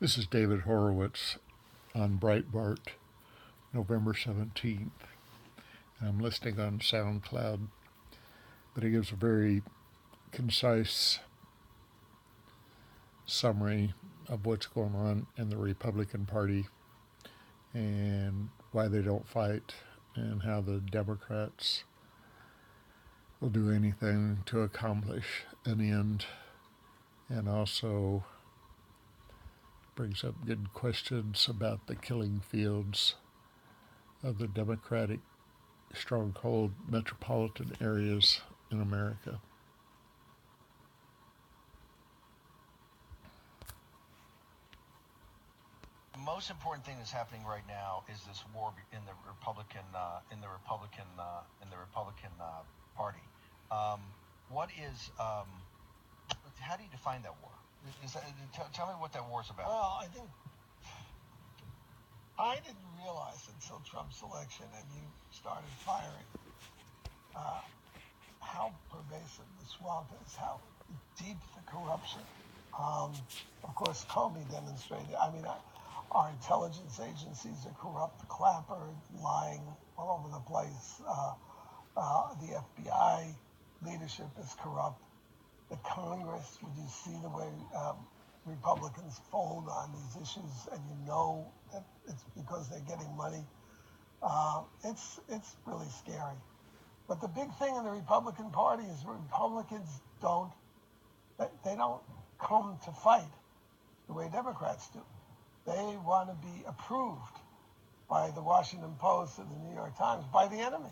This is David Horowitz on Breitbart, November 17th. I'm listening on SoundCloud, but it gives a very concise summary of what's going on in the Republican Party and why they don't fight and how the Democrats will do anything to accomplish an end, and also brings up good questions about the killing fields of the Democratic stronghold metropolitan areas in America. The most important thing that's happening right now is this war in the Republican Party. What is How do you define that war? Tell me what that war's about. Well, I didn't realize until Trump's election and you started firing how pervasive the swamp is, how deep the corruption. Of course, Comey demonstrated. Our intelligence agencies are corrupt. Clapper lying all over the place. The FBI leadership is corrupt. The Congress, would you see the way Republicans fold on these issues, and you know that it's because they're getting money. It's really scary. But the big thing in the Republican Party is Republicans don't come to fight the way Democrats do. They want to be approved by the Washington Post and the New York Times, by the enemy.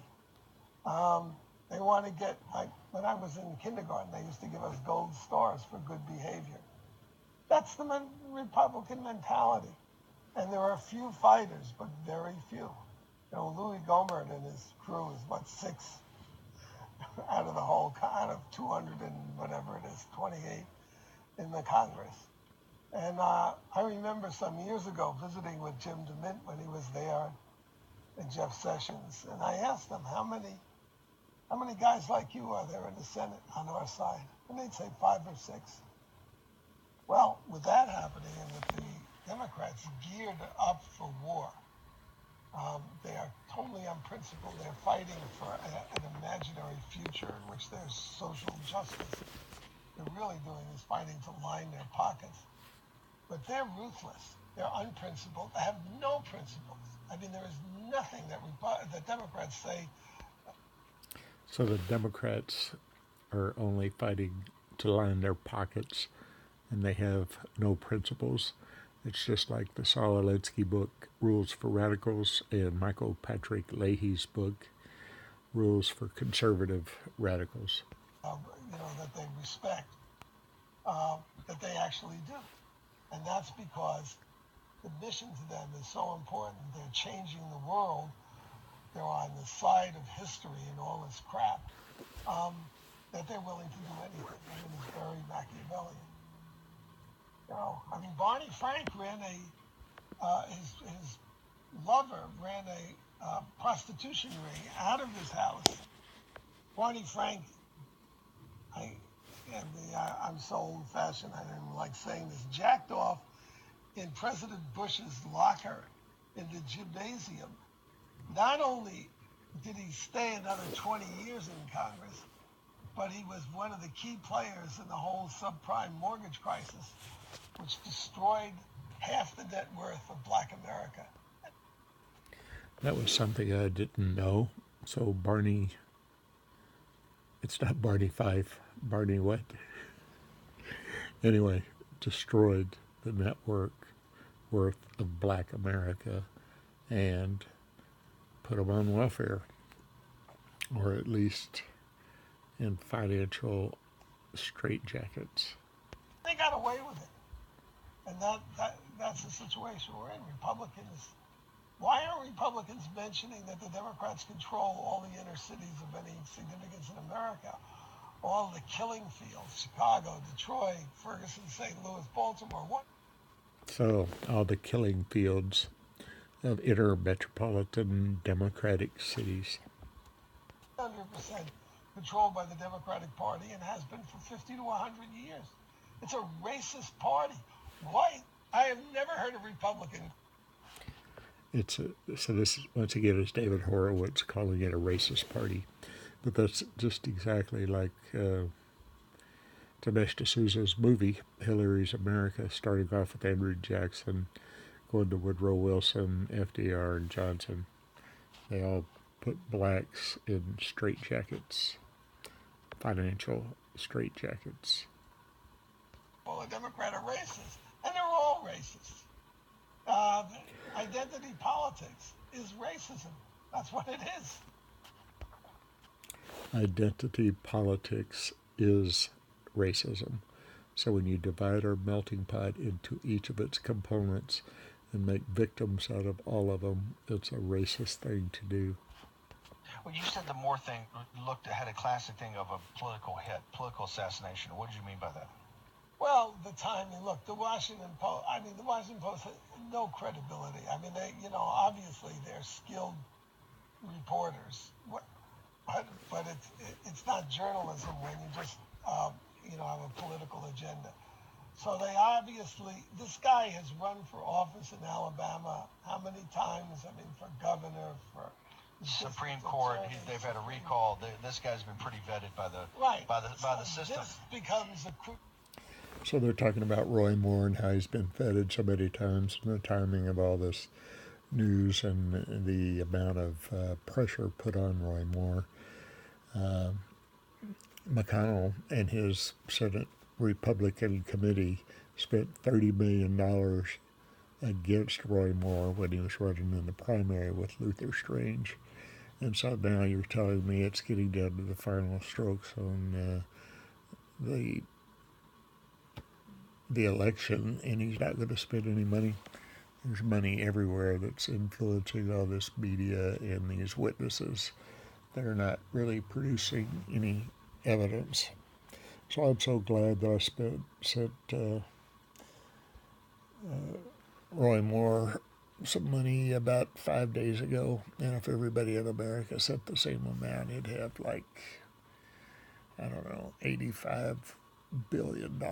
They want to get, like when I was in kindergarten, they used to give us gold stars for good behavior. That's the Republican mentality. And there are few fighters, but very few. Louis Gohmert and his crew is, 6 out of 200 and whatever it is, 28 in the Congress. And I remember some years ago visiting with Jim DeMint when he was there, and Jeff Sessions, and I asked them, how many guys like you are there in the Senate on our side? And they'd say 5 or 6. Well, with that happening and with the Democrats geared up for war, they are totally unprincipled. They're fighting for an imaginary future in which there's social justice. They're really doing is fighting to line their pockets. But they're ruthless. They're unprincipled. They have no principles. There is nothing that Democrats say. So the Democrats are only fighting to line their pockets, and they have no principles. It's just like the Saul Alinsky book, Rules for Radicals, and Michael Patrick Leahy's book, Rules for Conservative Radicals. That they respect, that they actually do. And that's because the mission to them is so important. They're changing the world. They're on the side of history and all this crap, that they're willing to do anything. It's very Machiavellian. Barney Frank ran his lover ran a prostitution ring out of his house. Barney Frank, I'm so old-fashioned, I didn't like saying this, jacked off in President Bush's locker in the gymnasium. Not only did he stay another 20 years in Congress, but he was one of the key players in the whole subprime mortgage crisis, which destroyed half the net worth of Black America. That was something I didn't know. So Barney, it's not Barney Fife, Barney what? Anyway, destroyed the network worth of Black America and put them on welfare, or at least in financial straitjackets. They got away with it. And that's the situation we're in. Why aren't Republicans mentioning that the Democrats control all the inner cities of any significance in America? All the killing fields, Chicago, Detroit, Ferguson, St. Louis, Baltimore. What? So all the killing fields of inner metropolitan Democratic cities. 100% controlled by the Democratic Party and has been for 50 to 100 years. It's a racist party. White I have never heard a Republican. So this once again is David Horowitz calling it a racist party, but that's just exactly like Dinesh D'Souza's movie Hillary's America, starting off with Andrew Jackson, going to Woodrow Wilson, FDR, and Johnson. They all put blacks in straitjackets, financial straitjackets. Well, a Democrat are racist, and they're all racist. Uh, Identity politics is racism. That's what it is. Identity politics is racism. So when you divide our melting pot into each of its components and make victims out of all of them, it's a racist thing to do. Well, you said the Moore thing had a classic thing of a political hit, political assassination. What did you mean by that? Well, the timing. Look, the Washington Post. I mean, the Washington Post has no credibility. I mean, obviously they're skilled reporters, but it's not journalism when you just have a political agenda. So they obviously, this guy has run for office in Alabama how many times? I mean, for governor, for Supreme Court. They've had a recall. This guy's been pretty vetted by the system. This becomes a. So they're talking about Roy Moore and how he's been feted so many times, and the timing of all this news and the amount of pressure put on Roy Moore. McConnell and his Senate Republican committee spent $30 million against Roy Moore when he was running in the primary with Luther Strange. And so now you're telling me it's getting down to the final strokes on the election, and he's not going to spend any money. There's money everywhere that's influencing all this media and these witnesses. They're not really producing any evidence. So I'm so glad that I sent Roy Moore some money about 5 days ago, and if everybody in America sent the same amount, it'd have like, I don't know, $85 billion.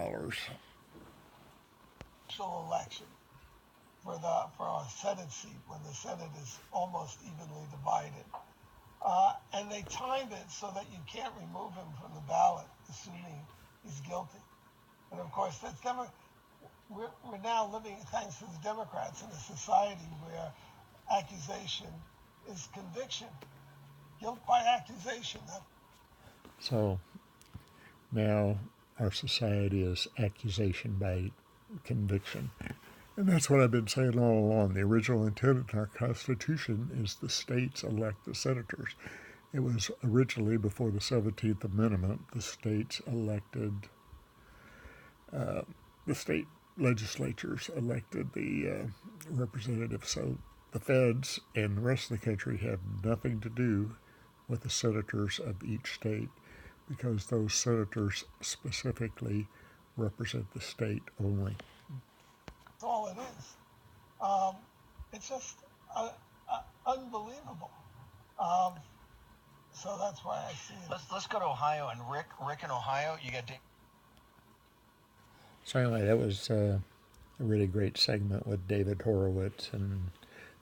Election for a Senate seat when the Senate is almost evenly divided, and they timed it so that you can't remove him from the ballot, assuming he's guilty. And of course, we're now living, thanks to the Democrats, in a society where accusation is conviction, guilt by accusation. So now our society is accusation by conviction. And that's what I've been saying all along. The original intent in our Constitution is the states elect the senators. It was originally, before the 17th Amendment, the states elected, the state legislatures elected the representatives. So the feds and the rest of the country have nothing to do with the senators of each state, because those senators specifically represent the state only. That's all it is. It's just unbelievable. So that's why I see it. Let's go to Ohio, and Rick in Ohio, you got. So anyway, that was a really great segment with David Horowitz and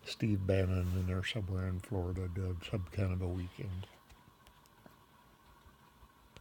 Steve Bannon, and they're somewhere in Florida doing some kind of a weekend.